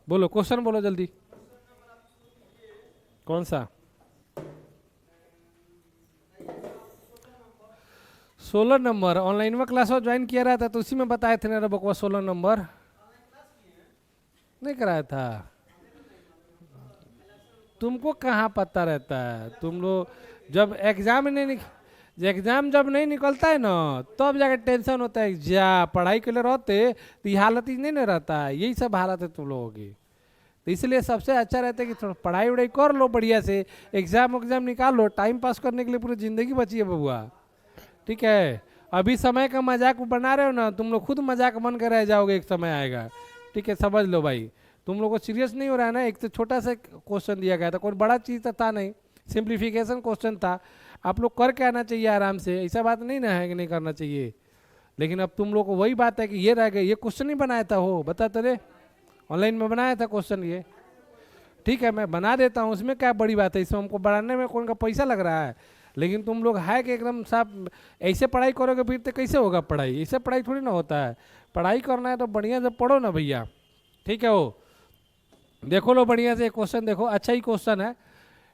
बोलो क्वेश्चन बोलो जल्दी। कौन सा? 16 नंबर ऑनलाइन में क्लास ज्वाइन किया रहा था तो उसी में बताए थे ना बकवा 16 नंबर नहीं कराया था। तुमको कहाँ पता रहता है? तुम लोग जब एग्जाम जब नहीं निकलता है ना तब जाके टेंशन होता है। जा पढ़ाई के लिए रहते तो ये हालत ही नहीं ना रहता है। यही सब हालत है तुम लोगों की। तो इसलिए सबसे अच्छा रहता है कि थोड़ा पढ़ाई वढ़ाई कर लो बढ़िया से। एग्जाम निकाल लो। टाइम पास करने के लिए पूरी जिंदगी बची है बबुआ। ठीक है। अभी समय का मजाक बना रहे हो ना तुम लोग खुद मजाक बन कर रह जाओगे एक समय आएगा। ठीक है समझ लो भाई। तुम लोग को सीरियस नहीं हो रहा है ना। एक तो छोटा सा क्वेश्चन दिया गया था कोई बड़ा चीज़ तो था नहीं। सिंप्लीफिकेशन क्वेश्चन था। आप लोग करके आना चाहिए आराम से। ऐसा बात नहीं ना है कि नहीं करना चाहिए। लेकिन अब तुम लोग को वही बात है कि ये रह गए। ये क्वेश्चन ही बनाया था हो बता तेरे ऑनलाइन में बनाया था क्वेश्चन ये। ठीक है मैं बना देता हूँ उसमें क्या बड़ी बात है। इसमें हमको बनाने में कौन का पैसा लग रहा है। लेकिन तुम लोग है कि एकदम साफ ऐसे पढ़ाई करोगे फिर तो कैसे होगा पढ़ाई। ऐसे पढ़ाई थोड़ी ना होता है। पढ़ाई करना है तो बढ़िया से पढ़ो ना भैया। ठीक है वो देखो लो बढ़िया से क्वेश्चन देखो अच्छा ही क्वेश्चन है।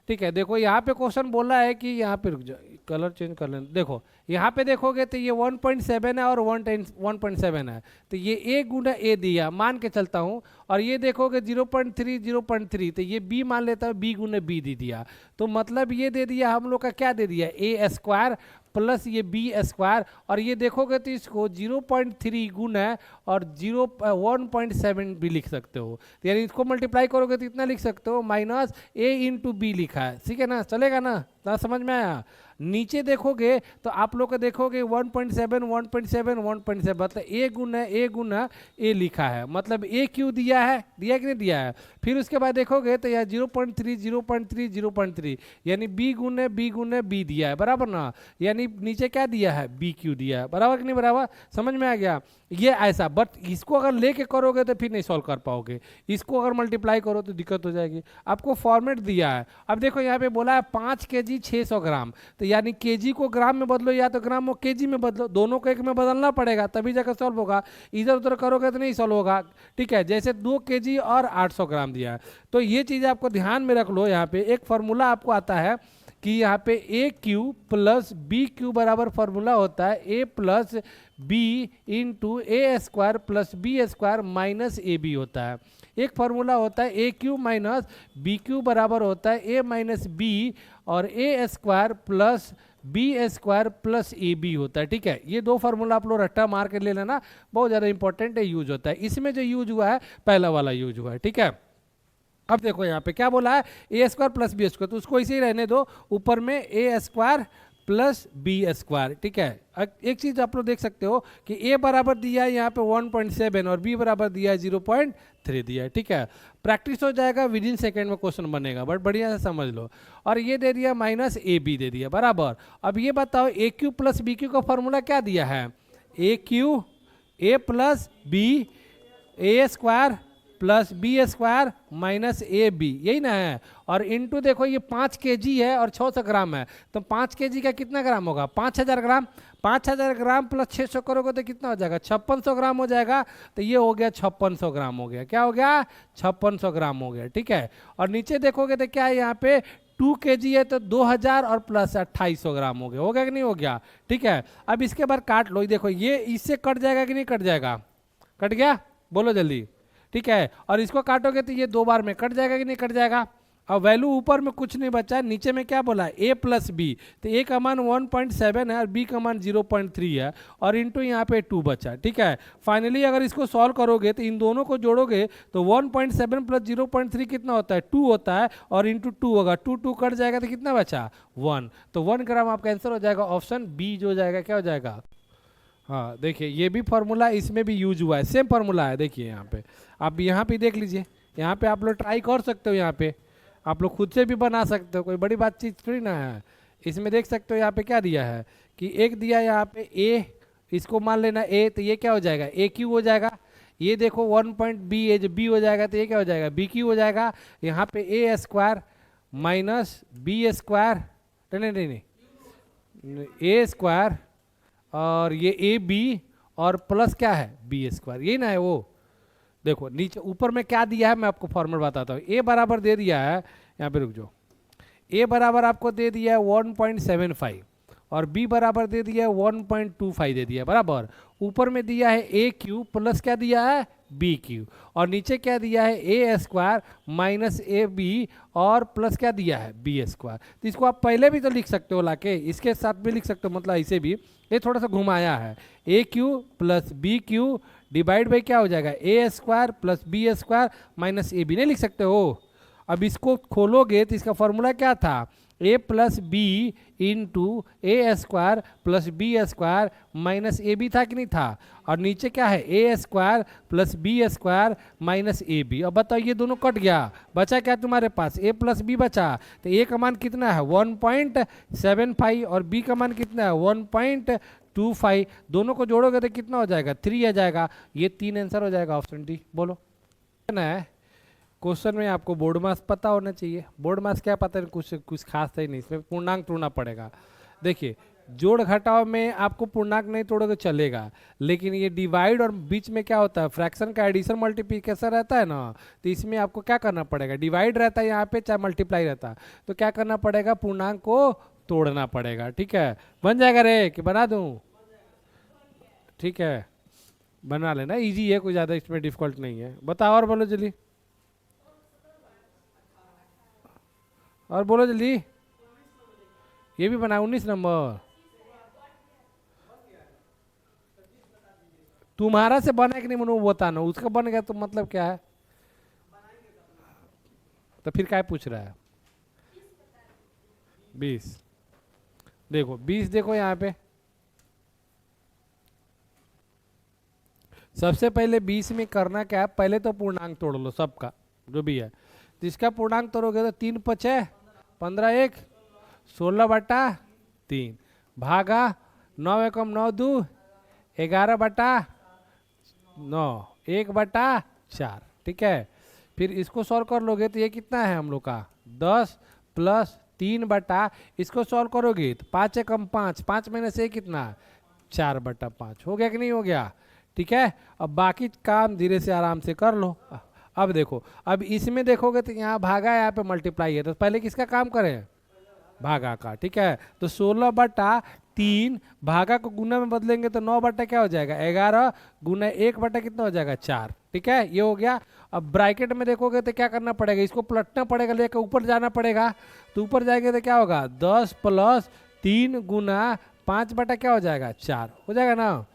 ठीक है देखो यहाँ पे क्वेश्चन बोला है कि यहाँ पे रुक जाओ कलर चेंज कर लेना। देखो यहाँ पे देखोगे तो ये 1.7 है और 1.7 है। तो ये ए गुना ए दिया मान के चलता हूँ। और ये देखोगे 0.3 0.3 तो ये बी मान लेता हूँ बी गुना बी दे दिया। तो मतलब ये दे दिया हम लोग का क्या दे दिया ए स्क्वायर प्लस ये बी स्क्वायर। और ये देखोगे तो इसको 0.3 गुना और 1.7 भी लिख सकते हो। तो यानी इसको मल्टीप्लाई करोगे तो इतना लिख सकते हो माइनस ए इंटू बी लिखा है। ठीक है ना चलेगा ना समझ में आया। नीचे देखोगे तो आप लोग को देखोगे 1.7 1.7 1.7 मतलब ए गुना ए लिखा है। मतलब ए क्यों दिया कि नहीं दिया है। फिर उसके बाद देखोगे तो यह 0.3 0.3 0.3 यानी बी गुने बी दिया है बराबर ना। यानी नीचे क्या दिया है बी क्यू दिया है बराबर कि नहीं बराबर। समझ में आ गया। ये ऐसा बट इसको अगर लेके करोगे तो फिर नहीं सॉल्व कर पाओगे। इसको अगर मल्टीप्लाई करो तो दिक्कत हो जाएगी। आपको फॉर्मेट दिया है। अब देखो यहाँ पे बोला है 5 kg 600 ग्राम। तो यानी केजी को ग्राम में बदलो या तो ग्राम को केजी में बदलो। दोनों को एक में बदलना पड़ेगा तभी जाकर सॉल्व होगा। इधर उधर करोगे तो नहीं सॉल्व होगा। ठीक है जैसे 2 kg और 800 ग्राम दिया है। तो ये चीज़ आपको ध्यान में रख लो। यहाँ पे एक फॉर्मूला आपको आता है कि यहाँ पे a cube plus b cube बराबर फॉर्मूला होता है a plus b into a square plus b square minus a b होता है। एक फार्मूला होता है a cube minus b cube बराबर होता है ए माइनस बी और a square plus b square plus a b होता है। ठीक है ये दो फार्मूला आप लोग रट्टा मार के ले लेना। बहुत ज़्यादा इंपॉर्टेंट है यूज होता है। इसमें जो यूज हुआ है पहला वाला यूज हुआ है। ठीक है अब देखो यहाँ पे क्या बोला है a square plus b square तो उसको इसे ही रहने दो। ऊपर में ए स्क्वायर प्लस बी स्क्वायर। ठीक है एक चीज आप लोग देख सकते हो कि ए बराबर दिया है यहाँ पे 1.7 और बी बराबर दिया है 0.3 दिया है। ठीक है प्रैक्टिस हो जाएगा विद इन सेकेंड में क्वेश्चन बनेगा बट बढ़िया से समझ लो। और ये दे दिया माइनस ए बी दे दिया बराबर। अब ये बताओ a cube plus b cube का फॉर्मूला क्या दिया है a cube a plus b a square plus b square minus a b यही ना है। और इंटू देखो ये 5 kg है और 600 ग्राम है। तो 5 kg का कितना ग्राम होगा 5000 ग्राम। 5000 ग्राम प्लस 600 करोगे तो कितना हो जाएगा 5600 ग्राम हो जाएगा। तो ये हो गया 5600 ग्राम हो गया। क्या हो गया 5600 ग्राम हो गया। ठीक है और नीचे देखोगे तो क्या है यहाँ पे 2 kg है तो 2000 और प्लस 2800 ग्राम हो गया कि नहीं हो गया। ठीक है अब इसके बाद काट लो। देखो ये इससे कट जाएगा कि नहीं कट जाएगा। कट गया बोलो जल्दी। ठीक है और इसको काटोगे तो ये 2 बार में कट जाएगा कि नहीं कट जाएगा। अब वैल्यू ऊपर में कुछ नहीं बचा है नीचे में क्या बोला है ए प्लस बी। तो ए का मान 1.7 है और बी का मान 0.3 है और इंटू यहाँ पे 2 बचा। ठीक है फाइनली अगर इसको सॉल्व करोगे तो इन दोनों को जोड़ोगे तो 1.7 प्लस 0.3 कितना होता है 2 होता है और इंटू 2 होगा 2 कट जाएगा तो कितना बचा 1। तो 1 ग्राम आपका आंसर हो जाएगा ऑप्शन बी जो हो जाएगा क्या हो जाएगा। हाँ देखिए ये भी फार्मूला इसमें भी यूज हुआ है सेम फार्मूला है। देखिए यहाँ पे आप यहाँ पे देख लीजिए। यहाँ पे आप लोग ट्राई कर सकते हो। यहाँ पे आप लोग खुद से भी बना सकते हो कोई बड़ी बात चीज़ थोड़ी ना है। इसमें देख सकते हो यहाँ पे क्या दिया है कि एक दिया है यहाँ पे ए इसको मान लेना ए तो ये क्या हो जाएगा ए क्यू हो जाएगा। ये देखो 1.b ए जो बी हो जाएगा तो ये क्या हो जाएगा बी क्यू हो जाएगा। यहाँ पे ए स्क्वायर माइनस बी स्क्वायर नहीं नहीं नहीं ए स्क्वायर और ये ए बी और प्लस क्या है बी स्क्वायर यही ना है वो। देखो नीचे ऊपर में क्या दिया है मैं आपको फॉर्मूला बताता हूँ। ए बराबर दे दिया है, यहाँ पे रुक जाओ, ए बराबर आपको दे दिया है 1.75 और बी बराबर दे दिया है 1.25 दे दिया है बराबर। ऊपर में दिया है ए क्यू प्लस क्या दिया है बी क्यू, और नीचे क्या दिया है a square minus a B और प्लस क्या दिया है बी स्क्वायर। तो इसको आप पहले भी तो लिख सकते हो लाके, इसके साथ भी लिख सकते हो, मतलब ऐसे भी। ये थोड़ा सा घुमाया है, a cube plus b cube divide by क्या हो जाएगा a square plus b square minus a b, नहीं लिख सकते हो। अब इसको खोलोगे तो इसका फॉर्मूला क्या था, a plus b into a square plus b square minus a b था कि नहीं था, और नीचे क्या है a square plus b square minus a b. अब बताओ ये दोनों कट गया, बचा क्या तुम्हारे पास ए प्लस बी बचा। तो ए का मान कितना है 1.75 और बी का मान कितना है 1.25, दोनों को जोड़ोगे तो कितना हो जाएगा 3 आ जाएगा। ये 3 आंसर हो जाएगा ऑप्शन डी। बोलो ना, क्वेश्चन में आपको बोर्ड मास पता होना चाहिए। बोर्ड मास क्या पता है, कुछ खास है नहीं, इसमें पूर्णांक तोड़ना पड़ेगा। देखिए जोड़ घटाव में आपको पूर्णांक नहीं तोड़ोगे चलेगा, लेकिन ये डिवाइड और बीच में क्या होता है फ्रैक्शन का एडिशन मल्टीप्लिकेशन रहता है ना, तो इसमें आपको क्या करना पड़ेगा, डिवाइड रहता है यहाँ पे चाहे मल्टीप्लाई रहता है, तो क्या करना पड़ेगा पूर्णांक को तोड़ना पड़ेगा। ठीक है, बन जाएगा रे कि बना दूँ? ठीक है बना लेना, इजी है, कोई ज़्यादा इसमें डिफिकल्ट नहीं है। बताओ और बोलो जल्दी, और बोलो जल्दी। ये भी बना 19 नंबर तुम्हारा से बना कि नहीं मनु बताना, उसका बन गया तो मतलब क्या है, तो फिर क्या पूछ रहा है 20। देखो 20, देखो यहाँ पे सबसे पहले 20 में करना क्या है, पहले तो पूर्णांक तोड़ लो सबका जो भी है। तो इसका पूर्णांक तोड़ोगे तो 3 5 15 1 16/3 भागा 9 एकम 9 2 11/9 1/4। ठीक है, फिर इसको सॉल्व कर लोगे तो ये कितना है हम लोग का 10 प्लस 3 बटा, इसको सॉल्व करोगे तो 5 एकम 5, 5 में से कितना 4/5 हो गया कि नहीं हो गया। ठीक है, अब बाकी काम धीरे से आराम से कर लो। अब देखो, अब इसमें देखोगे तो यहाँ भागा यहाँ पे मल्टीप्लाई है, तो पहले किसका काम करें भागा का। ठीक है, तो 16/3 भागा को गुना में बदलेंगे तो 9 बटा क्या हो जाएगा 11 गुना 1 बटा कितना हो जाएगा 4। ठीक है, ये हो गया। अब ब्रैकेट में देखोगे तो क्या करना पड़ेगा, इसको पलटना पड़ेगा, लेकर ऊपर जाना पड़ेगा, तो ऊपर जाएंगे तो क्या होगा 10 प्लस 3 गुना 5 बटा क्या हो जाएगा 4 हो जाएगा ना।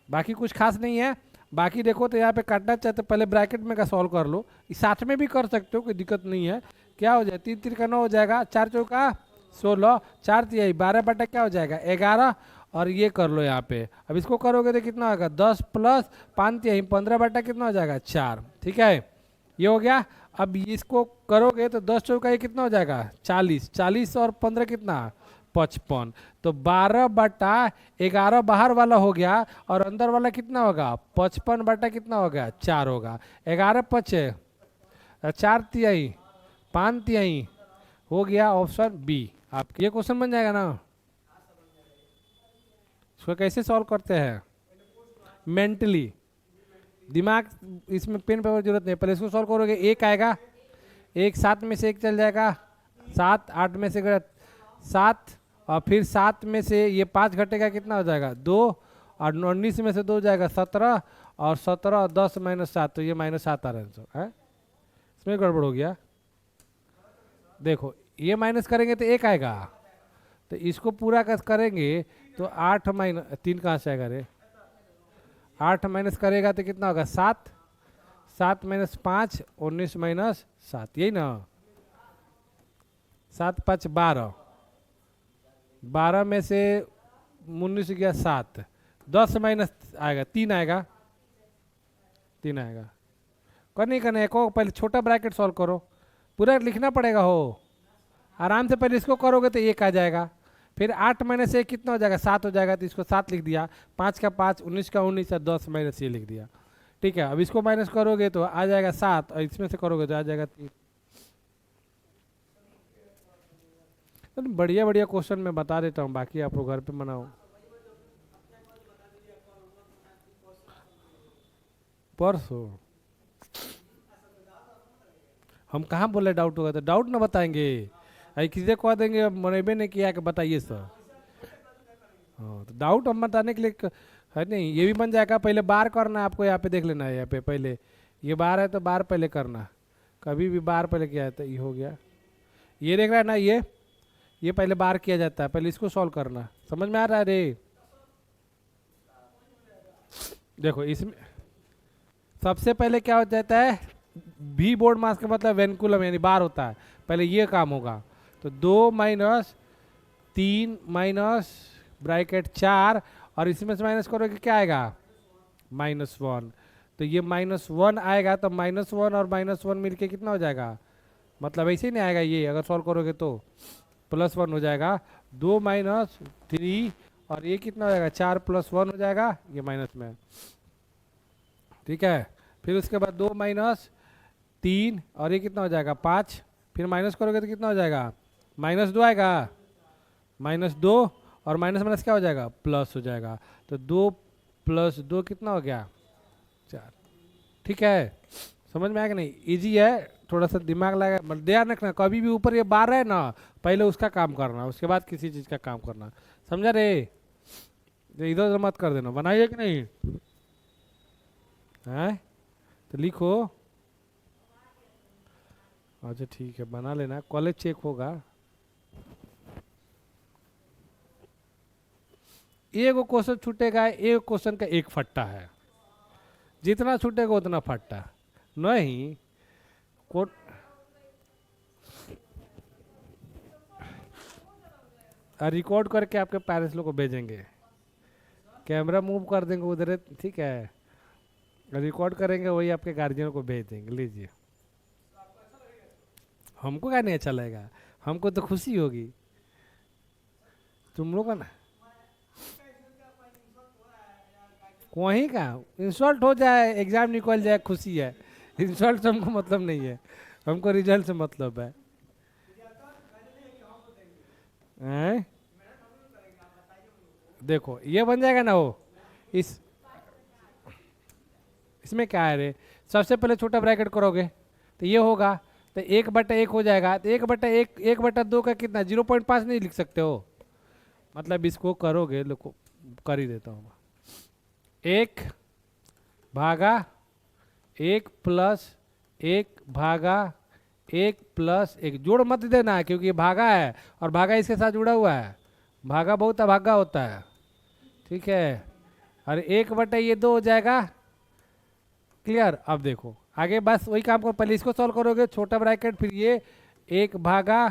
बाकी कुछ खास नहीं है। बाकी देखो तो यहाँ पे काटना चाहते पहले ब्रैकेट में का सॉल्व कर लो, साथ में भी कर सकते हो, कोई दिक्कत नहीं है। क्या हो जाए 3 3 का 9 हो जाएगा, 4 चौका 16, 4 3 12 बटा क्या हो जाएगा 11, और ये कर लो यहाँ पे। अब इसको करोगे तो कितना होगा 10 प्लस 5 3 15 बटा कितना हो जाएगा 4। ठीक है, ये हो गया। अब इसको करोगे तो 10 चौका ये कितना हो जाएगा 40, 40 और 15 कितना 55, तो 12/11 बाहर वाला हो गया और अंदर वाला कितना होगा 55 बटा कितना होगा 4 होगा। 11 5 4 तिहाई 5 तिहाई हो गया ऑप्शन बी। आपके ये क्वेश्चन बन जाएगा ना। इसको कैसे सॉल्व करते हैं मेंटली, दिमाग इसमें पेन पेपर जरूरत नहीं, पहले इसको सॉल्व करोगे 1 आएगा, 1 7 में से 1 चल जाएगा 7, 8 में से 7, और फिर 7 में से ये 5 घटेगा कितना हो जाएगा 2, और 19 में से 2 जाएगा 17, और 17 10 माइनस 7, तो ये -7 आ रहा है आंसर है। इसमें गड़बड़ हो गया। देखो ये माइनस करेंगे तो 1 आएगा, तो इसको पूरा करेंगे तो 8 - 3 कहाँ से आएगा रे, 8 माइनस करेगा तो कितना होगा 7, 7 - 5 19 - 7, यही ना 7 5 12, 12 में से 19 गया 7, 10 माइनस आएगा 3 आएगा, 3 आएगा। करने करने को पहले छोटा ब्रैकेट सॉल्व करो, पूरा लिखना पड़ेगा हो आराम से। पहले इसको करोगे तो 1 आ जाएगा, फिर 8 - 1 कितना हो जाएगा 7 हो जाएगा, तो इसको 7 लिख दिया, 5 का 5 19 का 19 और 10 - ये लिख दिया। ठीक है, अब इसको माइनस करोगे तो आ जाएगा 7, और इसमें से करोगे तो आ जाएगा 3। बढ़िया बढ़िया क्वेश्चन मैं बता देता हूँ, बाकी आप लोग घर पे बनाओ। परसों हम कहाँ बोले डाउट होगा, तो डाउट ना बताएंगे। अरे किसी को कह देंगे मनेबे नहीं किया कि बताइए सर। हाँ तो डाउट हम बताने के लिए है नहीं, ये भी बन जाएगा। पहले बार करना है आपको, यहाँ पे देख लेना है, यहाँ पे पहले ये बार है तो बार पहले करना, कभी भी बार पहले किया जाता है। ये हो गया, ये देख रहा है ना, ये पहले बार किया जाता है, पहले इसको सॉल्व करना। समझ में आ रहा है रे? देखो इसमें सबसे पहले क्या हो जाता है, भी बोर्ड मास का मतलब वेनकुलम यानी बार होता है, पहले ये काम होगा। तो 2 माइनस 3 माइनस ब्रैकेट 4, और इसमें से माइनस करोगे क्या आएगा, -1। तो ये -1 आएगा, तो -1 और -1 मिलके कितना हो जाएगा, मतलब ऐसे ही नहीं आएगा ये, अगर सॉल्व करोगे तो +1 हो जाएगा। 2 माइनस 3 और ये कितना हो जाएगा, 4 + 1 हो जाएगा, ये माइनस में, ठीक है। फिर उसके बाद 2 माइनस 3 और ये कितना हो जाएगा 5, फिर माइनस करोगे तो कितना हो जाएगा, -2 आएगा, -2 और माइनस माइनस क्या हो जाएगा, प्लस हो जाएगा। तो 2 + 2 कितना हो गया, 4। ठीक है, समझ में आएगा नहीं, इजी है, थोड़ा सा दिमाग लगा, मतलब ध्यान रखना कभी भी ऊपर ये बार है ना, पहले उसका काम करना, उसके बाद किसी चीज़ का काम करना। समझा रे? इधर उधर मत कर देना, बनाइए कि नहीं है, तो लिखो। अच्छा ठीक है, बना लेना, कॉलेज चेक होगा। एक क्वेश्चन छूटेगा, एक क्वेश्चन का एक फट्टा है, जितना छूटेगा उतना फट्टा नहीं। रिकॉर्ड करके आपके पेरेंट्स लोग को भेजेंगे, कैमरा मूव कर देंगे उधर, ठीक है, रिकॉर्ड करेंगे, वही आपके गार्जियनों को भेज देंगे, लीजिए। हमको क्या नहीं अच्छा लगेगा, हमको तो खुशी होगी, तुम लोग का ना वहीं का इंसल्ट हो जाए, एग्जाम निकल जाए, खुशी है। इंसल्ट से हमको मतलब नहीं है, हमको रिजल्ट से मतलब है। हैं? देखो ये बन जाएगा ना वो, इस इसमें क्या है रे, सबसे पहले छोटा ब्रैकेट करोगे तो ये होगा, तो 1/1 हो जाएगा, तो 1/1 1/2 का कितना, 0.5 नहीं लिख सकते हो, मतलब इसको करोगे, लोग कर ही देता हूँ, 1 भागा 1 + 1 भागा 1 + 1, जोड़ मत देना है क्योंकि ये भागा है और भागा इसके साथ जुड़ा हुआ है, भागा बहुत अभागा होता है, ठीक है। और 1/2 हो जाएगा, क्लियर। अब देखो आगे बस वही काम करो, पहले इसको सॉल्व करोगे, छोटा ब्रैकेट, फिर ये 1 भागा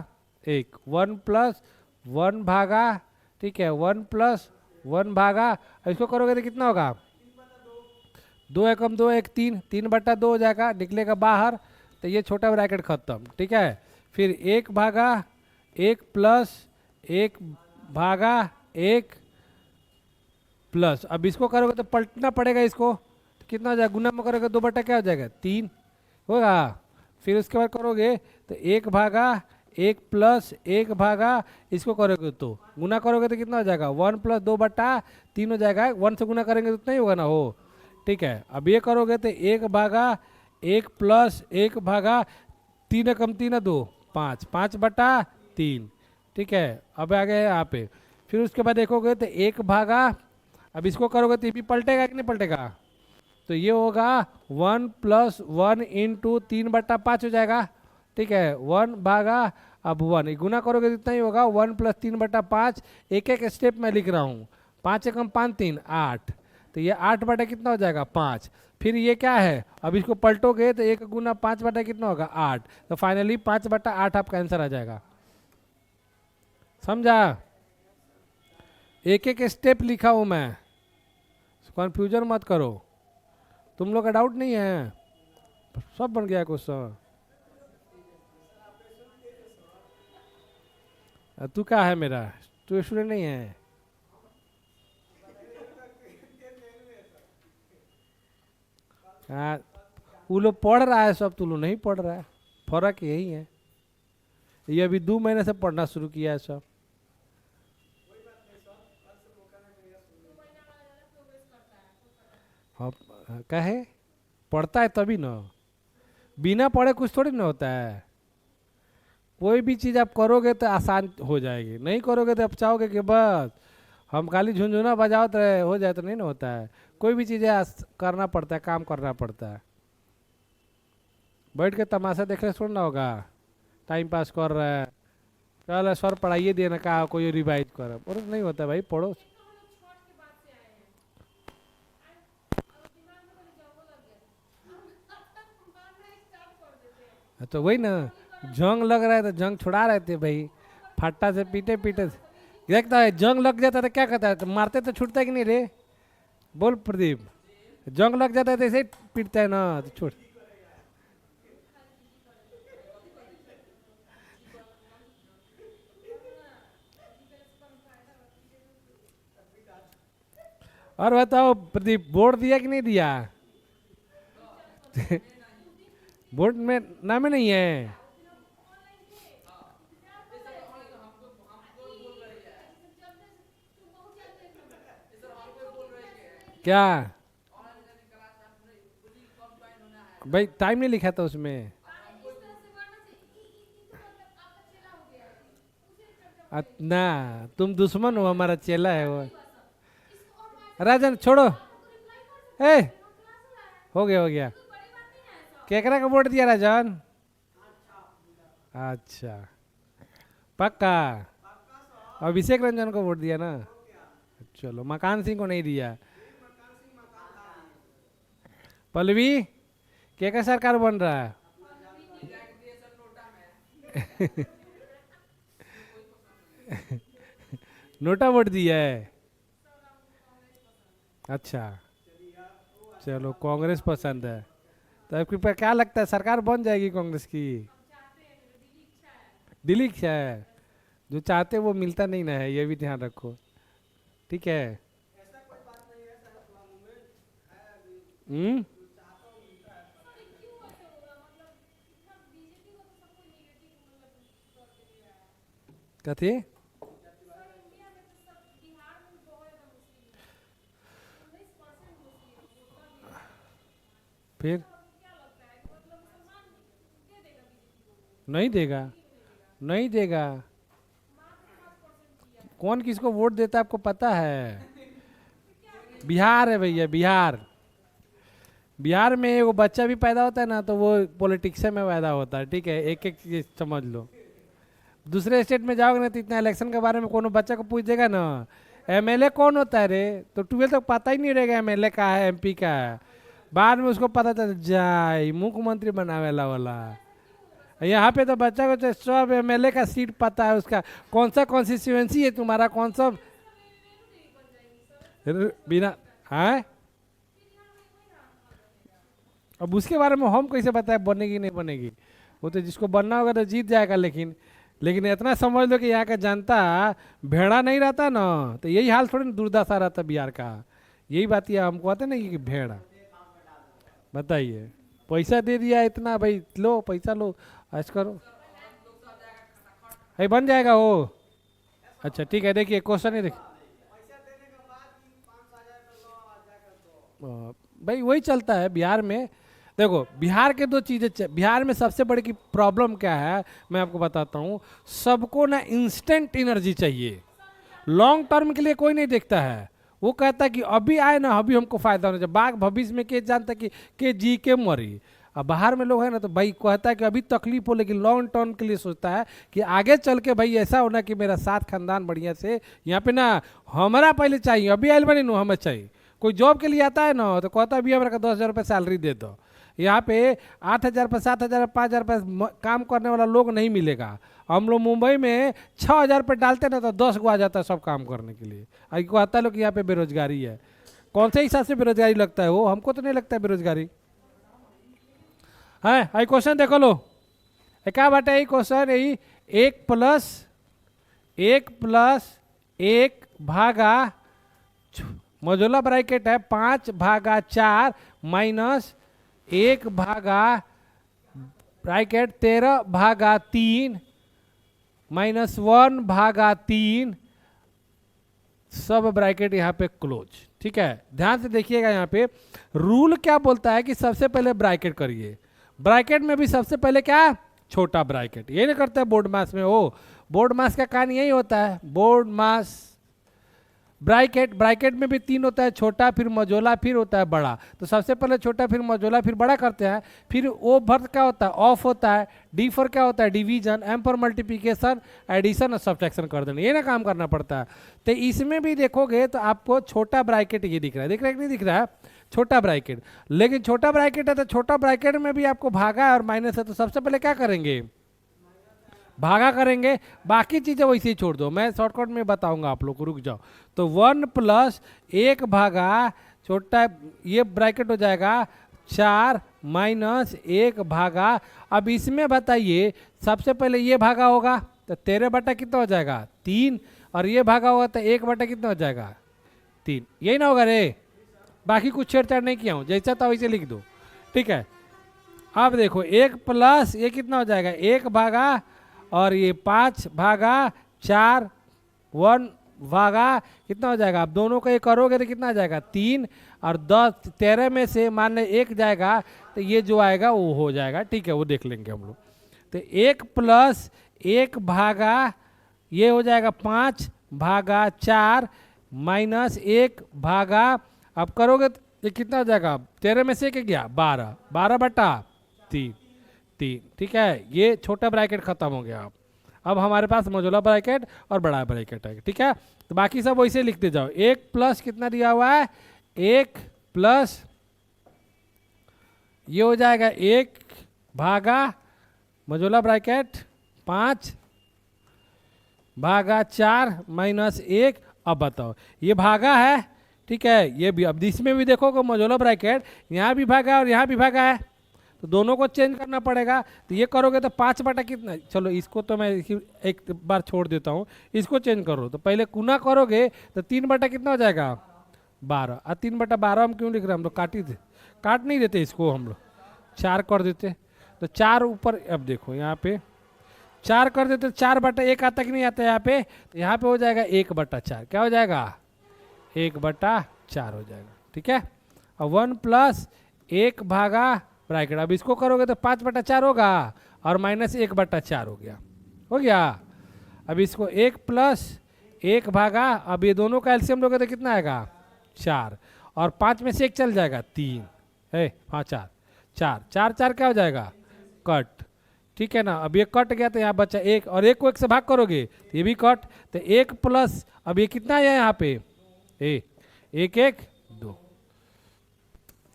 1, 1 + 1 भागा, ठीक है, 1 + 1 भागा, इसको करोगे तो कितना होगा, 2 एकम 2 1 3, 3/2 हो जाएगा, निकलेगा बाहर, तो ये छोटा ब्रैकेट खत्म, ठीक है। फिर 1 भागा 1 + 1 भागा 1 प्लस, अब इसको करोगे तो पलटना पड़ेगा इसको, तो कितना हो जाएगा, गुना में करोगे 2 क्या हो जाएगा 3 होगा। फिर उसके बाद करोगे तो 1 भागा 1 + 1 भागा, इसको करोगे तो गुना करोगे तो कितना हो जाएगा, 1 + 2/3 हो जाएगा, 1 से गुना करेंगे तो उतना ही होगा ना हो, ठीक है। अब ये करोगे तो 1 भागा 1 + 1 भागा, 3 एकम 3 2 5, 5/3, ठीक है। अब आ गए यहाँ पे, फिर उसके बाद देखोगे तो 1 भागा, अब इसको करोगे तो ये भी पलटेगा कि नहीं पलटेगा, तो ये होगा 1 + 1 × 3/5 हो जाएगा, ठीक है, 1 भागा, अब 1 गुना करोगे तो इतना ही होगा, 1 + 3/5, एक एक स्टेप में लिख रहा हूँ, 5 एकम 5 3 8, तो ये 8 कितना हो जाएगा 5। फिर ये क्या है, अब इसको पलटोगे तो 1 गुना 5 कितना होगा 8, तो फाइनली 5/8 आपका आंसर आ जाएगा। समझा? एक एक स्टेप लिखा हूं मैं, कंफ्यूजन मत करो, तुम लोग का डाउट नहीं है, सब बन गया क्वेश्चन। तू क्या है मेरा, तू स्टूडेंट नहीं है? हाँ, वो लोग पढ़ रहा है सब, तू लोग नहीं पढ़ रहा है, फर्क यही है, ये अभी 2 महीने से पढ़ना शुरू किया है सब। हाँ, कहे पढ़ता है तभी ना, बिना पढ़े कुछ थोड़ी ना होता है। कोई भी चीज़ आप करोगे तो आसान हो जाएगी, नहीं करोगे तो आप चाहोगे कि बस हम खाली झुनझुना बजाओ तो हो जाए, तो नहीं ना होता है। कोई भी चीज़ें करना पड़ता है, काम करना पड़ता है। बैठ के तमाशा देख रहे थोड़ा ना होगा, टाइम पास कर रहा है, चल सर पढ़ाइए देना, कहा कोई रिवाइज कर, और नहीं होता भाई, पढ़ो। तो वही ना, जंग लग रहा है तो जंग छुड़ा रहे थे भाई, फट्टा से पीटे पीटे देखता है। जंग लग जाता है तो क्या कहता है, तो मारते तो छूटता है कि नहीं रे, बोल प्रदीप। जंग लग जाता है तो ऐसे ही पीटता है ना, तो छूट। और बताओ प्रदीप, वोट दिया कि नहीं दिया? वोट में नाम ही नहीं है क्या भाई? टाइम नहीं लिखा था उसमें। ना, तुम दुश्मन हो, हमारा चेला है वो। राजन छोड़ो, ए हो गया हो गया। केकरा का वोट दिया राजन? अच्छा, पक्का। अभिषेक रंजन को वोट दिया ना? चलो, मकान सिंह को नहीं दिया। पल्लवी, क्या का सरकार बन रहा है? नोटा वोट दिया है? अच्छा, चलो कांग्रेस पसंद है। तो आपको पर क्या लगता है, सरकार बन जाएगी कांग्रेस की? दिल्ली क्या है, जो चाहते वो मिलता नहीं ना है, ये भी ध्यान रखो, ठीक है? हम्म। कथी? फिर नहीं देगा, नहीं देगा। कौन किसको वोट देता है आपको पता है? बिहार है भैया, बिहार। बिहार में एगो बच्चा भी पैदा होता है ना, तो वो पॉलिटिक्स में पैदा होता है, ठीक है? एक एक चीज समझ लो। दूसरे स्टेट में जाओगे ना, तो इतना इलेक्शन के बारे में कोनो बच्चा को पूछ देगा ना, एमएलए कौन होता है रे, तो 12 तक पता ही नहीं रहेगा एमएलए का है, एमपी का है। बाद में उसको पता चल जाए मुख्यमंत्री बनावेला वाला। यहाँ पे तो बच्चा को तो सब एमएलए का सीट पता है, उसका कौन सा कॉन्स्टिट्यूएंसी है तुम्हारा, कौन सा बिना है। अब उसके बारे में हम कैसे बताए बनेगी नहीं बनेगी? वो तो जिसको बनना होगा तो जीत जाएगा। लेकिन लेकिन इतना समझ लो कि यहाँ का जनता भेड़ा नहीं रहता ना, तो यही हाल थोड़ी ना दुर्दशा रहता बिहार का। यही बात ये हमको आते ना कि भेड़ा। बताइए, पैसा दे दिया इतना भाई, लो पैसा लो, ऐश करो, है बन जाएगा वो। अच्छा ठीक है, देखिए क्वेश्चन ही देखिए। भाई वही चलता है बिहार में। देखो बिहार के दो चीज़ें बिहार में सबसे बड़ी की प्रॉब्लम क्या है, मैं आपको बताता हूँ। सबको ना इंस्टेंट एनर्जी चाहिए, लॉन्ग टर्म के लिए कोई नहीं देखता है। वो कहता है कि अभी आए ना, अभी हमको फायदा होना चाहिए, बाघ भविष्य में के जानता है कि जी के मरी। अब बाहर में लोग है ना, तो भाई कहता है कि अभी तकलीफ हो, लेकिन लॉन्ग टर्म के लिए सोचता है कि आगे चल के भाई ऐसा होना कि मेरा साथ खानदान बढ़िया से यहाँ पे ना, हमारा पहले चाहिए, अभी आयल बनी नो हमें चाहिए। कोई जॉब के लिए आता है ना, तो कहता है अभी हमारा 10,000 रुपये सैलरी दे दो। यहाँ पे 8,000 रुपये, 7,000, 5,000 रुपये काम करने वाला लोग नहीं मिलेगा। हम लोग मुंबई में 6,000 रुपये डालते ना, तो 10 को आ जाता है सब काम करने के लिए। आई को आता है लोग कि यहाँ पे बेरोजगारी है। कौन से हिसाब से बेरोजगारी लगता है वो, हमको तो नहीं लगता है बेरोजगारी है। आई क्वेश्चन देखो लो, क्या बाटे यही क्वेश्चन, यही 1+1+1 भागा मजोला ब्रैकेट है 5/4 माइनस 1 भागा ब्रैकेट 13/3 माइनस 1/3 सब ब्रैकेट यहाँ पे क्लोज। ठीक है, ध्यान से देखिएगा। यहाँ पे रूल क्या बोलता है कि सबसे पहले ब्रैकेट करिए, ब्रैकेट में भी सबसे पहले क्या, छोटा ब्रैकेट। ये नहीं करते बोर्ड मास में, वो बोर्ड मास का कान यही होता है, बोर्ड मास ब्रैकेट। ब्रैकेट में भी 3 होता है, छोटा फिर मझोला फिर होता है बड़ा। तो सबसे पहले छोटा फिर मझोला फिर बड़ा करते हैं। फिर ओ फॉर क्या होता है, ऑफ होता है। डी फॉर क्या होता है, division. M for multiplication, addition और सब्ट्रैक्शन कर देना, ये ना काम करना पड़ता है। तो इसमें भी देखोगे तो आपको छोटा ब्रैकेट ये दिख रहा है, दिख रहा है कि नहीं दिख रहा है, छोटा ब्रैकेट। लेकिन छोटा ब्रैकेट है तो छोटा ब्रैकेट में भी आपको भागा है और माइनस है, तो सबसे पहले क्या करेंगे, भागा करेंगे। बाकी चीजें वैसे ही छोड़ दो, मैं शॉर्टकट में बताऊंगा आप लोग को, रुक जाओ। तो 1 प्लस 1 भागा छोटा, ये ब्रैकेट हो जाएगा 4 माइनस 1 भागा। अब इसमें बताइए, सबसे पहले ये भागा होगा तो 13 बटा कितना हो जाएगा, 3। और ये भागा होगा तो 1 बटा कितना हो जाएगा, 3। यही ना होगा रे, बाकी कुछ छेड़छाड़ नहीं किया हूँ, जैसा था वैसे लिख दो, ठीक है। अब देखो 1 प्लस ये कितना हो जाएगा, 1 भागा और ये 5 भागा 4, 1 भागा कितना हो जाएगा, आप दोनों का ये करोगे तो कितना आ जाएगा, 3। और 10 13 में से मान ले 1 जाएगा तो ये जो आएगा वो हो जाएगा, ठीक है, वो देख लेंगे हम लोग। तो 1 प्लस 1 भागा ये हो जाएगा 5 भागा 4 माइनस 1 भागा, अब करोगे तो ये कितना हो जाएगा, 13 में से क्या गया, 12, 12 बटा 3, ठीक है। ये छोटा ब्रैकेट खत्म हो गया। अब हमारे पास मझोला ब्रैकेट और बड़ा ब्रैकेट है, ठीक है। तो बाकी सब वैसे लिखते जाओ। 1 प्लस कितना दिया हुआ है, 1 प्लस ये हो जाएगा 1 भागा मझोला ब्रैकेट 5 भागा 4 माइनस 1। अब बताओ ये भागा है, ठीक है, ये भी। अब इसमें भी देखो मझोला ब्रैकेट यहाँ भी भागा और यहाँ भी भागा है, तो दोनों को चेंज करना पड़ेगा। तो ये करोगे तो 5 बटा कितना, चलो इसको तो मैं एक बार छोड़ देता हूँ, इसको चेंज करो। तो पहले गुना करोगे तो 3 बटा कितना हो जाएगा, 12। और 3 बटा 12 हम क्यों लिख रहे हैं, हम लोग काट नहीं देते इसको, हम लोग 4 कर देते। तो 4 ऊपर, अब देखो यहाँ पे 4 कर देते तो 4 बटा 1 आता कि नहीं आता यहाँ पे, तो यहाँ पे हो जाएगा 1 बटा 4, क्या हो जाएगा, 1 बटा 4 हो जाएगा, ठीक है। और 1 प्लस 1 भागा ब्रैकेट, अब इसको करोगे तो 5 बटा 4 होगा और माइनस 1 बटा 4 हो गया। अब इसको 1 प्लस 1 भागा, अब ये दोनों का एलसीएम लोगे तो कितना आएगा, 4। और 5 में से 1 चल जाएगा, 3 है, हाँ 4 4 4 क्या हो जाएगा, कट, ठीक है ना। अब ये कट गया तो यहाँ बचा 1, और 1 को 1 से भाग करोगे तो ये भी कट। तो 1 प्लस, अब ये कितना है यहाँ पे, 1 1 2।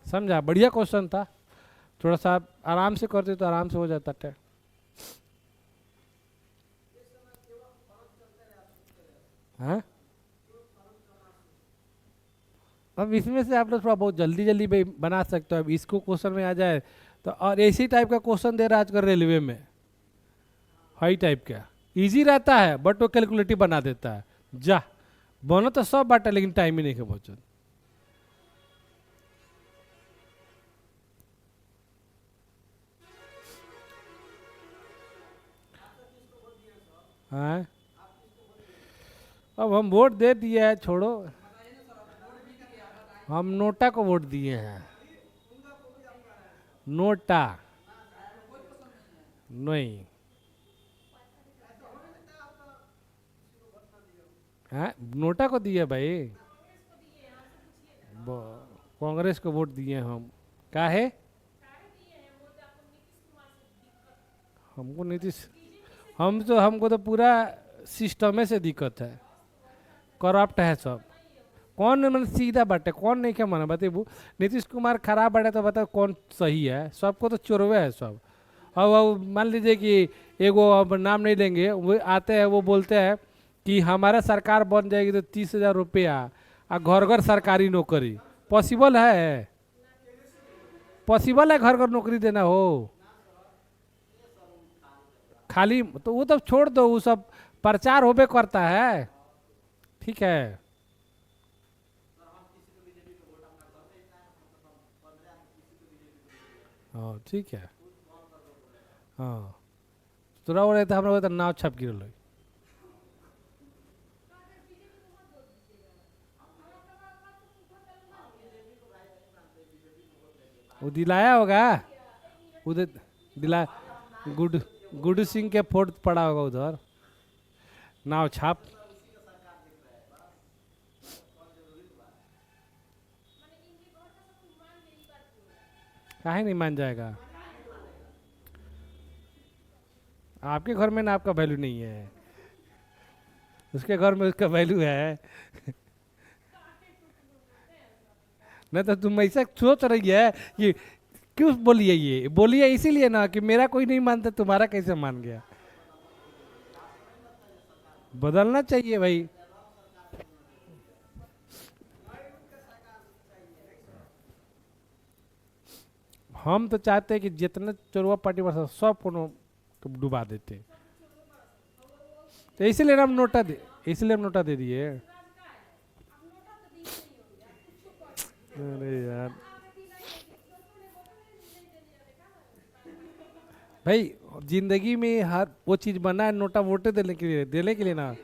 समझा, बढ़िया क्वेश्चन था, थोड़ा सा आराम से करते तो आराम से हो जाता है। हाँ, अब इसमें से आप लोग थोड़ा बहुत जल्दी जल्दी भी बना सकते हो। अब इसको क्वेश्चन में आ जाए तो, और इसी टाइप का क्वेश्चन दे रहा है आजकल रेलवे में, हाई टाइप का, इजी रहता है बट वो कैलकुलेटिव बना देता है। जा बनो तो सब बाटा, लेकिन टाइम ही नहीं है बहुत। हाँ, अब हम वोट दे दिए है, छोड़ो, हम नोटा को वोट दिए हैं, नोटा नहीं, हाँ नोटा को दिए भाई, कांग्रेस को वोट दिए हम, क्या है, हमको नीतीश, हमको तो पूरा सिस्टम से दिक्कत है, करप्ट है सब। कौन मतलब सीधा बाटे, कौन नहीं क्या माना बताइए। नीतीश कुमार खराब बाटे तो बताओ कौन सही है, सबको तो चोरवे है सब। अब मान लीजिए कि एगो, अब नाम नहीं लेंगे, वो आते हैं, वो बोलते हैं कि हमारा सरकार बन जाएगी तो 30,000 रुपया और घर घर सरकारी नौकरी। पॉसिबल है, पॉसिबल है घर घर नौकरी देना हो, खाली तो वो तो छोड़ दो, वो सब प्रचार होबे करता है, ठीक है। हाँ ठीक है, हाँ तोरा वो रहता, हम लोग तो नाव छप गिरल है। वो दिलाया होगा, उधर दिला गुड गुड सिंह के फोर्ट पड़ा होगा उधर नाव छाप। काहे नहीं मान जाएगा? आपके घर में ना आपका वैल्यू नहीं है, उसके घर में उसका वैल्यू है। नहीं तो तुम ऐसा सोच रही है कि क्यों बोलिए, ये बोलिए इसीलिए ना कि मेरा कोई नहीं मानता, तुम्हारा कैसे मान गया। बदलना चाहिए भाई। हम तो चाहते हैं कि जितना चोरवा पार्टी वर्ष सब को डुबा देते, तो इसीलिए हम नोटा दे, इसलिए हम नोटा दे दिए। अरे यार भाई, जिंदगी में हर वो चीज बना है नोटा वोटे देने के लिए ना।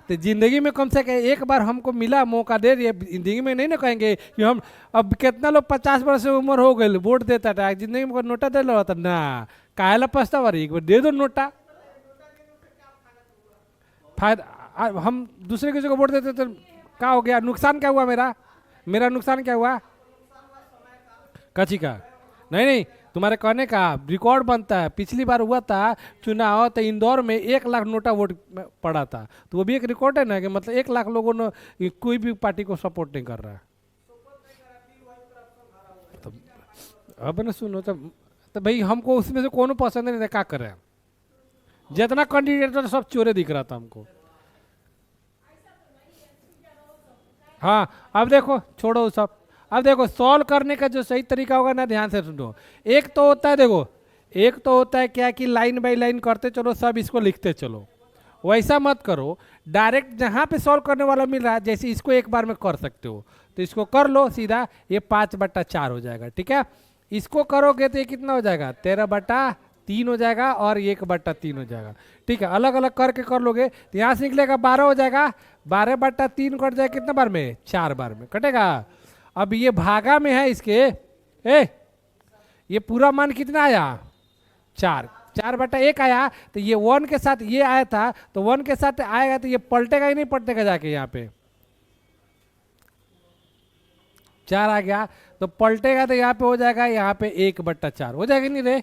तो जिंदगी में कम से कम एक बार हमको मिला मौका दे दिए, जिंदगी में नहीं ना कहेंगे कि हम अब कितना लोग 50 वर्ष से उम्र हो गई वोट देता था, जिंदगी में नोटा दे रहा था ना, काहेला पछतावा रही, एक बार दे दो नोटा। फायदा हम दूसरे किसी को वोट देते तो क्या हो गया, नुकसान क्या हुआ मेरा, मेरा नुकसान क्या हुआ? कची का? नहीं नहीं, तुम्हारे कहने का रिकॉर्ड बनता है। पिछली बार हुआ था चुनाव, तो इंदौर में 1 लाख नोटा वोट पड़ा था, तो वो भी एक रिकॉर्ड है ना, कि मतलब 1 लाख लोगों ने कोई भी पार्टी को सपोर्ट नहीं कर रहा है। तो अब ना सुनो, तो भाई हमको उसमें से कौन पसंद नहीं था, क्या करें? जितना कैंडिडेट था सब चोरे दिख रहा था हमको। हाँ अब देखो, छोड़ो सब, अब देखो सॉल्व करने का जो सही तरीका होगा ना, ध्यान से सुनो। एक तो होता है, देखो एक तो होता है क्या कि लाइन बाय लाइन करते चलो, सब इसको लिखते चलो। वैसा मत करो, डायरेक्ट जहाँ पे सॉल्व करने वाला मिल रहा है, जैसे इसको एक बार में कर सकते हो तो इसको कर लो सीधा, ये 5/4 हो जाएगा, ठीक है। इसको करोगे तो ये कितना हो जाएगा, 13/3 हो जाएगा, और 1/3 हो जाएगा, ठीक है। अलग अलग करके कर लोगे तो यहाँ से निकलेगा 12 हो जाएगा, 12/3 कट जाएगा कितना बार में, 4 बार में कटेगा। अब ये भागा में है इसके, ये पूरा मान कितना आया, 4, 4/1 आया, तो ये 1 के साथ ये आया था, तो 1 के साथ आएगा तो ये पलटेगा ही नहीं, पलटेगा जाके यहाँ पे 4 आ गया, तो पलटेगा तो यहाँ पे हो जाएगा, यहाँ पे 1/4 हो जाएगा नहीं रे।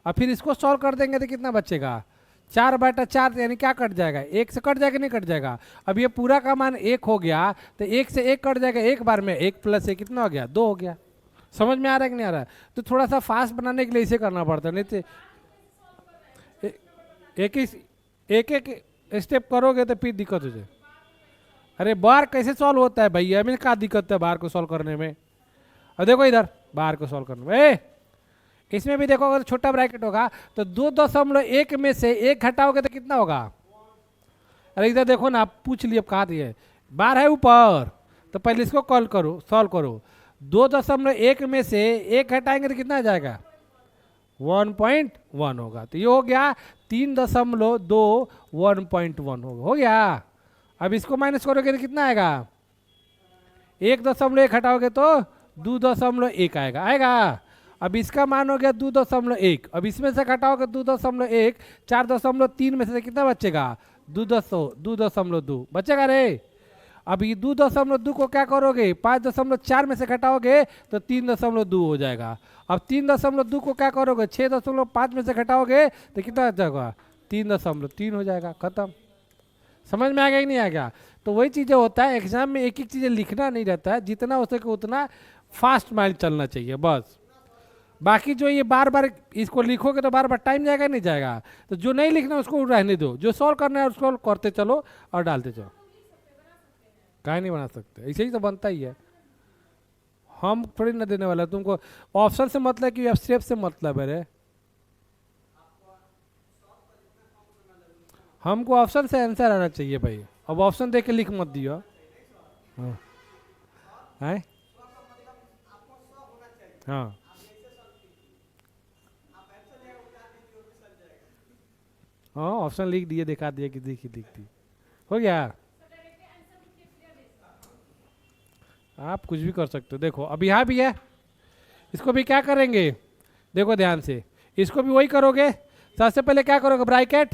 और फिर इसको सॉल्व कर देंगे तो कितना बचेगा, 4/4, यानी क्या कट जाएगा, 1 से कट जाएगा नहीं कट जाएगा। अब ये पूरा का मान 1 हो गया, तो 1 से 1 कट जाएगा, एक बार में 1 + 1 कितना हो गया, 2 हो गया। समझ में आ रहा है कि नहीं आ रहा है? तो थोड़ा सा फास्ट बनाने के लिए इसे करना पड़ता है, नहीं तो एक एक स्टेप करोगे तो फिर दिक्कत हो जाए। अरे बार कैसे सॉल्व होता है भैया, में क्या दिक्कत है बार को सॉल्व करने में? अब देखो इधर बार को सॉल्व करने में, इसमें भी देखो अगर छोटा ब्रैकेट होगा तो 2.1 में से 1 घटाओगे तो कितना होगा। अरे इधर देखो ना, आप पूछ लिए, कहा दिए बार है ऊपर, तो पहले इसको कॉल करो, सॉल्व करो। 2.1 में से 1 घटाएंगे तो कितना आ जाएगा, 1.1 होगा, तो ये हो गया 3.2 1.1 होगा, हो गया। अब इसको माइनस करोगे तो कितना आएगा, 1.1 घटाओगे तो 2.1 आएगा, आएगा। अब इसका मान हो गया 2.1, अब इसमें से घटाओगे 2.1, 4.3 में से कितना बचेगा, 2.2 बचेगा रे। अब ये 2.2 को क्या करोगे, 5.4 में से घटाओगे तो 3.2 हो जाएगा। अब 3.2 को क्या करोगे, 6.5 में से घटाओगे तो कितना आ जाएगा, 3.3 हो जाएगा, खत्म। समझ में आ गया कि नहीं आ गया? तो वही चीज़ें होता है, एग्जाम में एक एक चीज़ें लिखना नहीं रहता है, जितना हो सके उतना फास्ट माइंड चलना चाहिए बस। बाकी जो ये बार बार इसको लिखोगे तो बार बार टाइम जाएगा नहीं जाएगा, तो जो नहीं लिखना उसको रहने दो, जो सॉल्व करना है उसको करते चलो और डालते चलो। काहे नहीं बना सकते, ऐसे ही तो बनता ही है। हम थोड़ी ना देने वाला तुमको, ऑप्शन से मतलब कि स्टेप से मतलब है रे। हमको ऑप्शन से आंसर आना चाहिए भाई, अब ऑप्शन देख के लिख मत दियो। हाँ है? हाँ हाँ, ऑप्शन लिख दिए, दिखा दिया कि दिखी दिखती, हो गया। आप कुछ भी कर सकते हो। देखो अब यहाँ भी है, इसको भी क्या करेंगे, देखो ध्यान से, इसको भी वही करोगे। सबसे पहले क्या करोगे, ब्रैकेट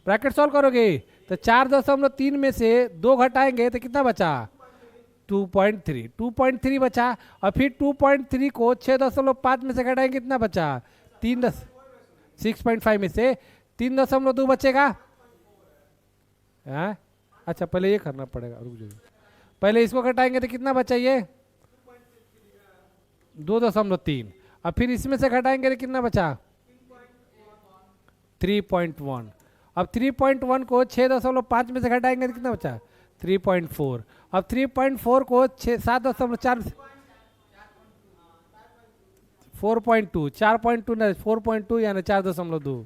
ब्रैकेट सॉल्व करोगे। तो 4.3 में से 2 घटाएंगे तो कितना बचा, 2.3। 2.3 बचा। और फिर 2.3 को 6.5 में से घटाएंगे कितना बचा, 6.5 में से 3.2 बचेगा। हाँ अच्छा पहले ये करना पड़ेगा, रुक जाइए। पहले इसको घटाएंगे तो कितना बचा ये 2.3। और फिर इसमें से घटाएंगे तो कितना बचा 3.1। अब 3.1 को 6.5 में से घटाएंगे तो कितना बचा 3.4। अब 3.4 को 7.4 4.2 4.2 ना 4.2 यानी 4.2।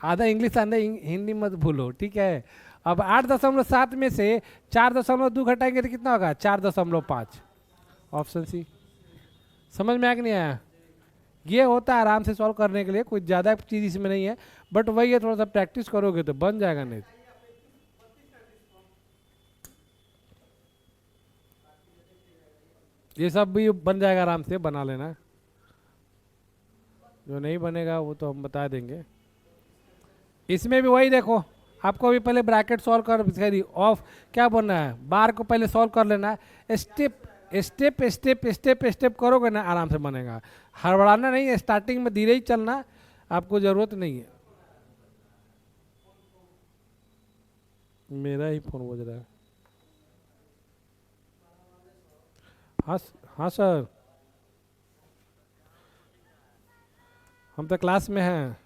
आधा इंग्लिश आधा हिंदी मत भूलो, ठीक है। अब 8.7 में से 4.2 घटाएंगे तो कितना होगा 4.5। Option C. समझ में आया कि नहीं आया। ये होता है आराम से सॉल्व करने के लिए, कोई ज़्यादा चीज़ इसमें नहीं है, बट वही है थोड़ा सा प्रैक्टिस करोगे तो बन जाएगा। नहीं ये सब भी बन जाएगा, आराम से बना लेना। जो नहीं बनेगा वो तो हम बता देंगे। इसमें भी वही देखो, आपको भी पहले ब्रैकेट सॉल्व कर ऑफ क्या बनना है, बार को पहले सॉल्व कर लेना है। Step step step step step करोगे ना आराम से बनेगा। हड़बड़ाना नहीं है, स्टार्टिंग में धीरे ही चलना, आपको ज़रूरत नहीं है। मेरा ही फोन बज रहा है। हाँ हाँ सर, हम तो क्लास में हैं।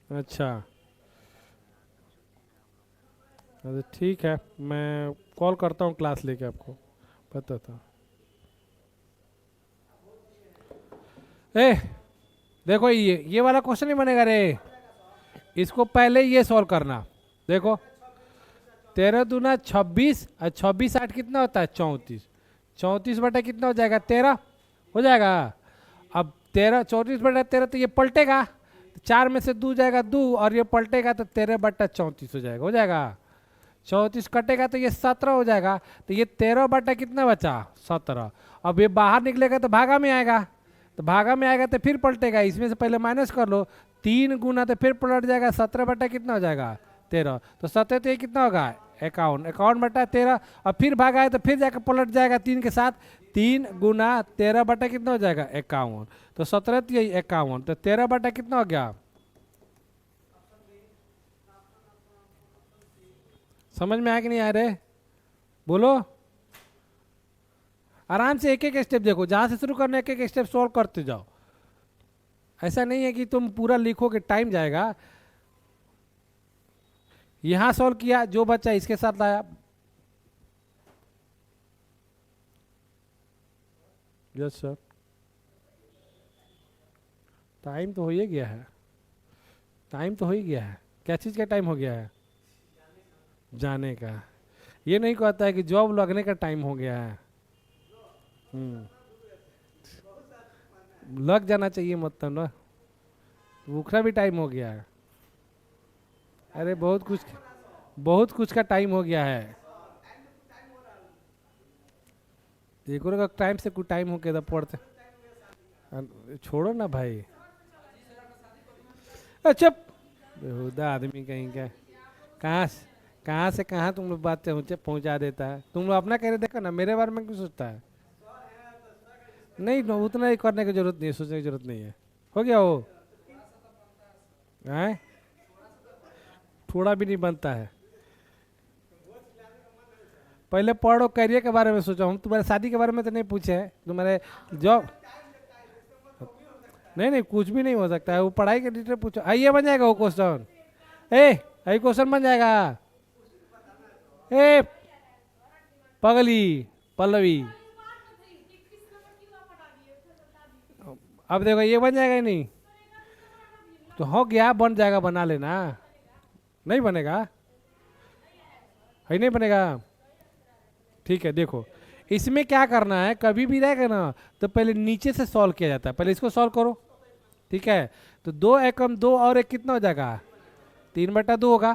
अच्छा अच्छा ठीक है, मैं कॉल करता हूँ क्लास लेके आपको बताता हूँ। ए देखो ये वाला क्वेश्चन नहीं बनेगा रे, इसको पहले ये सॉल्व करना। देखो 13 दूना 26 और 26 8 कितना होता है 34। 34 बटा कितना हो जाएगा 13 हो जाएगा। अब 13 34 बटा 13 तो ये पलटेगा, 4 में से 2 जाएगा 2 और ये पलटेगा तो 13 बटा 34 हो जाएगा। हो जाएगा 34 कटेगा तो ये 17 हो जाएगा। तो ये 13 बटा कितना बचा 17। अब ये बाहर निकलेगा तो भागा में आएगा, तो भागा में आएगा तो फिर पलटेगा, इसमें से पहले माइनस कर लो। 3 गुना तो फिर पलट जाएगा, 17 बटा कितना हो जाएगा 13। तो 17 तो ये कितना होगा 51। 51 बटा 13 और फिर भागा है तो फिर जाकर पलट जाएगा 3 के साथ। 3 गुना 13 बटा कितना हो जाएगा 51। तो 17 तो यही 51, तो 13 बटा कितना हो गया। समझ में आया कि नहीं आ रहे, बोलो। आराम से एक एक स्टेप देखो, जहाँ से शुरू करना है एक एक स्टेप सॉल्व करते जाओ। ऐसा नहीं है कि तुम पूरा लिखोगे टाइम जाएगा। यहाँ सॉल्व किया, जो बच्चा इसके साथ लाया। यस सर, टाइम तो हो ही गया है। टाइम तो हो ही गया है। क्या चीज़ का टाइम हो गया है, जाने का। ये नहीं कहता है कि जॉब लगने का टाइम हो गया है। लग जाना चाहिए मतलब ना, भूखा भी टाइम हो गया है। अरे बहुत कुछ का टाइम हो गया है। एक और टाइम से कुछ टाइम हो गया था पढ़ते। छोड़ो ना भाई, अच्छा बेहुदा आदमी कहीं का। कहाँ से कहाँ तुम लोग बात पहुँचा देता है। तुम लोग अपना कह रहे, देखो ना मेरे बारे में क्यों सोचता है। नहीं उतना ही करने की जरूरत नहीं है, सोचने की जरूरत नहीं है। हो गया वो है, थोड़ा भी नहीं बनता है। पहले पढ़ो, करियर के बारे में सोचो। हम तुम्हारे शादी के बारे में तो नहीं पूछे हैं, तुम्हारे जॉब। नहीं कुछ भी नहीं हो सकता है, वो पढ़ाई के डिटेल पूछो। ये बन जाएगा वो क्वेश्चन। यही क्वेश्चन बन जाएगा। ए पगली पल्लवी, अब देखो ये बन जाएगा ही नहीं तो हो गया, बन जाएगा, बना लेना। नहीं बनेगा, है नहीं बनेगा। ठीक है देखो, इसमें क्या करना है, कभी भी रहेगा ना तो पहले नीचे से सॉल्व किया जाता है। पहले इसको सॉल्व करो, ठीक है। तो 2 एकम 2 और 1 कितना हो जाएगा 3 बटा 2 होगा।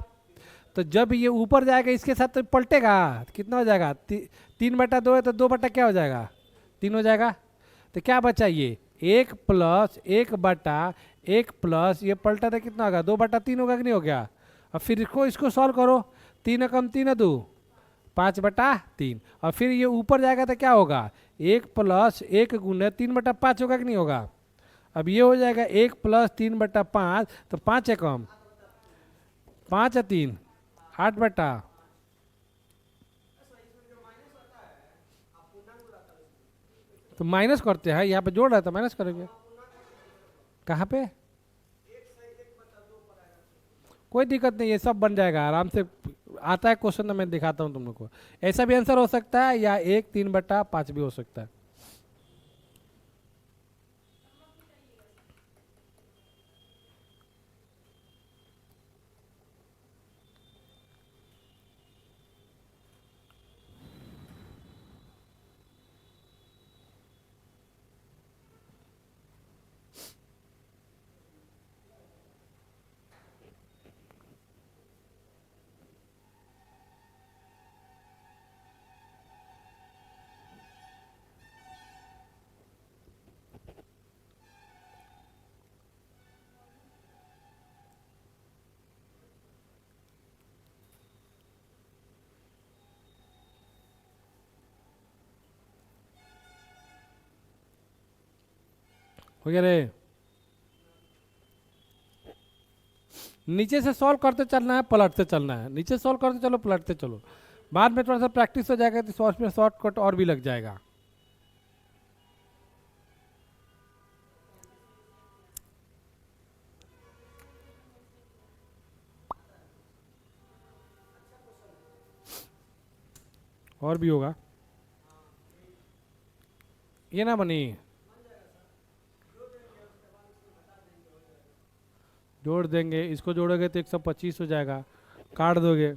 तो जब ये ऊपर जाएगा इसके साथ तो पलटेगा, कितना हो जाएगा? 3/2 है तो 2 क्या हो जाएगा? 3 हो जाएगा। तो क्या बचा ये 1+1/1 प्लस ये पलटा था कितना होगा? 2/3 होगा कि नहीं हो गया? अब फिर इसको सॉल्व करो। 3 एकम 3 2 5/3 और फिर ये ऊपर जाएगा तो क्या होगा? 1+1 गुना 3/5 होगा कि नहीं होगा? अब ये हो जाएगा 1 + 3/5 तो 5 एकम 5 3 8/। तो माइनस करते हैं, यहाँ पे जोड़ रहा था माइनस करेंगे। कहाँ पे? कोई दिक्कत नहीं, ये सब बन जाएगा आराम से। आता है क्वेश्चन तो मैं दिखाता हूँ तुम लोग को। ऐसा भी आंसर हो सकता है या 1 3/5 भी हो सकता है। हो गया रे? नीचे से सॉल्व करते चलना है, पलटते चलना है। नीचे सॉल्व करते चलो, पलटते चलो। बाद में थोड़ा सा प्रैक्टिस हो जाएगा तो उसमें शॉर्टकट और भी लग जाएगा। और भी होगा ये ना बनी। जोड़ देंगे, इसको जोड़ोगे तो 125 हो जाएगा। काट दोगे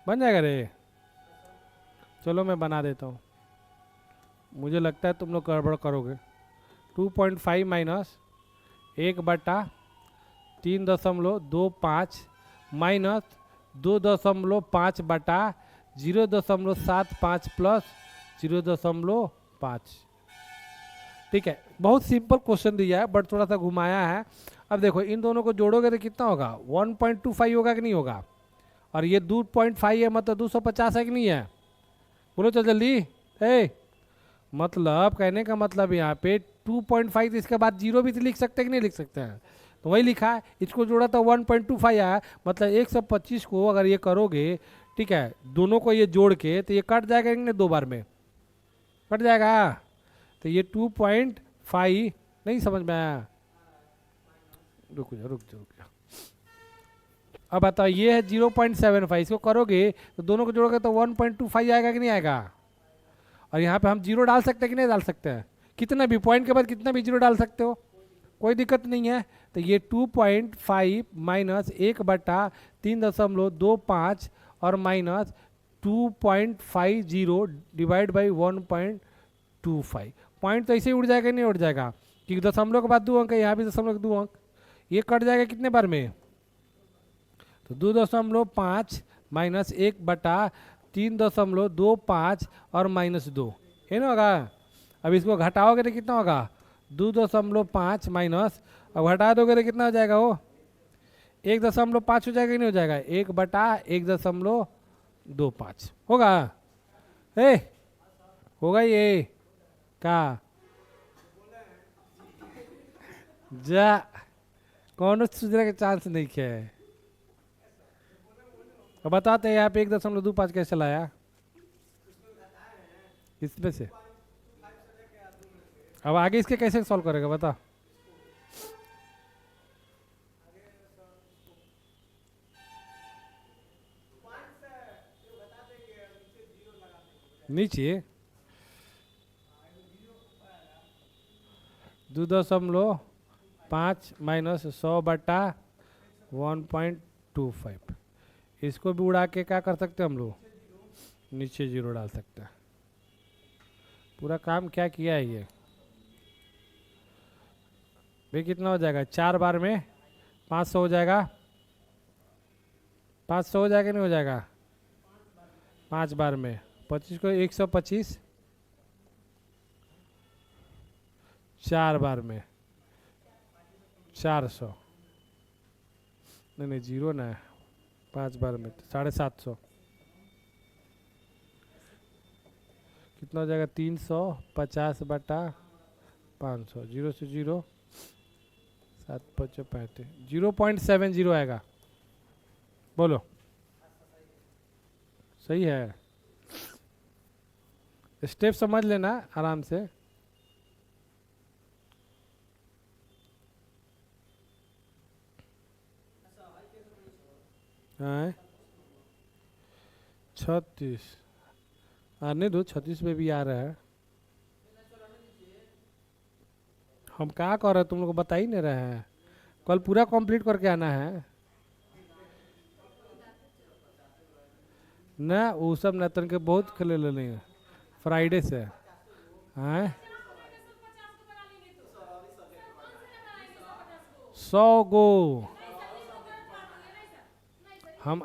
बन जाएगा रे। चलो मैं बना देता हूँ, मुझे लगता है तुम लोग गड़बड़ करोगे। 2.5 माइनस 1/3.25 माइनस 2.5/0.75 प्लस 0.5। ठीक है, बहुत सिंपल क्वेश्चन दिया है बट थोड़ा सा घुमाया है। अब देखो इन दोनों को जोड़ोगे तो कितना होगा? 1.25 होगा कि नहीं होगा? और ये 2.5 है मतलब 250 है कि नहीं है? बोलो तो जल्दी। ए मतलब कहने का मतलब यहाँ पे 2.5 इसके बाद 0 भी तो लिख सकते हैं कि नहीं लिख सकते हैं? तो वही लिखा है, इसको जोड़ा तो 1.25 आया, मतलब 125 को अगर ये करोगे, ठीक है, दोनों को ये जोड़ के तो ये कट जाएगा कि नहीं? 2 बार में कट जाएगा। तो ये 2.5 नहीं समझ में आया? रुक जा। अब बताओ ये है 0.75, इसको करोगे तो दोनों को जोड़ोगे तो 1.25 आएगा कि नहीं आएगा? और यहाँ पे हम 0 डाल सकते हैं कि नहीं डाल सकते हैं? कितना भी पॉइंट के बाद कितना भी 0 डाल सकते हो, कोई दिक्कत नहीं है। तो ये 2.5 माइनस 1/3.25 और माइनस 2.50 डिवाइड बाई 1.25। पॉइंट तो ऐसे ही उड़ जाएगा नहीं उड़ जाएगा, क्योंकि दशमलव के बाद 2 अंक है, यहाँ भी दशमलव के 2 अंक। ये कट जाएगा कितने बार में? तो 2.5 माइनस 1/3.25 और माइनस 2 है ना होगा। अब इसको घटाओगे तो कितना होगा? 2.5 माइनस, अब घटा दोगे तो कितना हो जाएगा? वो 1.5 हो जाएगा कि नहीं हो जाएगा? 1/1.25 होगा। ए होगा ये का जा कौन सुधरे के चांस नहीं है। अब बताते हैं यहाँ पे 1.25 कैसे लाया इसमें से? अब आगे इसके कैसे सॉल्व करेगा बता? नीचे 2.5 माइनस 100/1.25, इसको भी उड़ा के क्या कर सकते हैं हम लोग? नीचे 0 डाल सकते हैं। पूरा काम क्या किया है ये भाई? कितना हो जाएगा? 4 बार में 500 हो जाएगा। 500 हो जाएगा नहीं हो जाएगा? 5 बार में 25 को 125, 4 बार में 400, नहीं नहीं जीरो ना है, 5 बार में 750, कितना हो जाएगा? 350/500, जीरो से जीरो, 7×5=35, 0.70 आएगा। बोलो सही है? स्टेप समझ लेना आराम से। हाँ 36 आने दो, 36 पे भी आ रहा है। हम क्या कर रहे हैं तुम लोग को बता ही नहीं रहे हैं? कल पूरा कंप्लीट करके आना है ना। वो सब नतन के बहुत खेले ले लेंगे फ्राइडे से। हैं 100 गो हम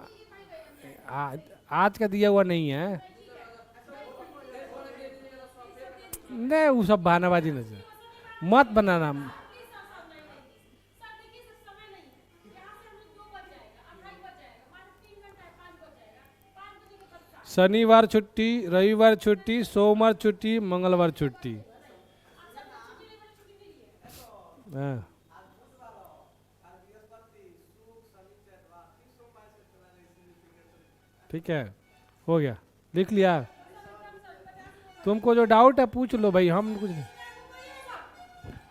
आज का दिया हुआ नहीं है। नहीं वो सब बहानाबाजी नहीं से मत बनाना। शनिवार छुट्टी, रविवार छुट्टी, सोमवार छुट्टी, मंगलवार छुट्टी। हाँ ठीक है, हो गया, लिख लिया। तुमको जो डाउट है पूछ लो भाई,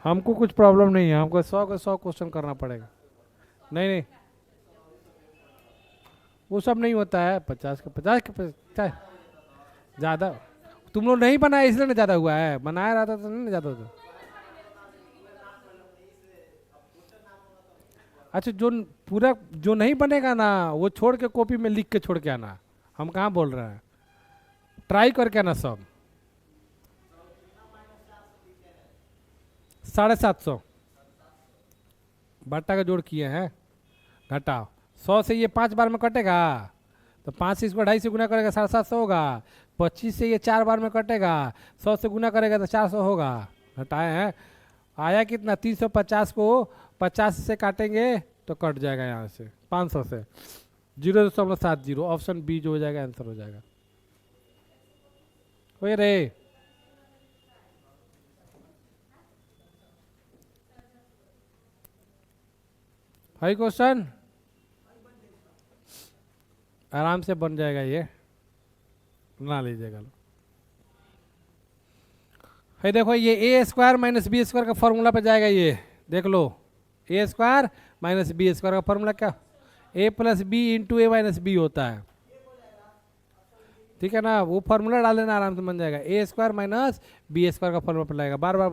हमको कुछ प्रॉब्लम नहीं है। हमको 100 का 100 क्वेश्चन करना पड़ेगा। नहीं नहीं वो सब नहीं होता है। 50 का 50 ज़्यादा तुम लोग नहीं बनाया इसलिए ना ज़्यादा हुआ है, बनाया रहता तो नहीं ज़्यादा होता। अच्छा जो पूरा जो नहीं बनेगा ना वो छोड़ के कॉपी में लिख के छोड़ के आना। हम कहाँ बोल रहे हैं, ट्राई करके आना सब। 750 बट्टा का जोड़ किए हैं, घटाओ 100 से ये 5 बार में कटेगा तो 5 से इसको 2.5 से गुना करेगा 750 होगा। 25 से ये 4 बार में कटेगा, 100 से गुना करेगा तो 400 होगा। घटाए हैं, आया कितना? 350 को 50 से काटेंगे तो कट जाएगा यहाँ से 500 से 0.70। ऑप्शन बी जो हो जाएगा आंसर हो जाएगा। हो रे हाई क्वेश्चन आराम से बन जाएगा, ये बना लीजिएगा। है देखो ये a² माइनस b² का फॉर्मूला पे जाएगा। ये देख लो a² माइनस b² का फॉर्मूला क्या? a + b × a - b होता है, ठीक है ना। वो फॉर्मूला डाल लेना आराम से बन जाएगा। a² माइनस b² का फॉर्मूला पे लगेगा। बार बार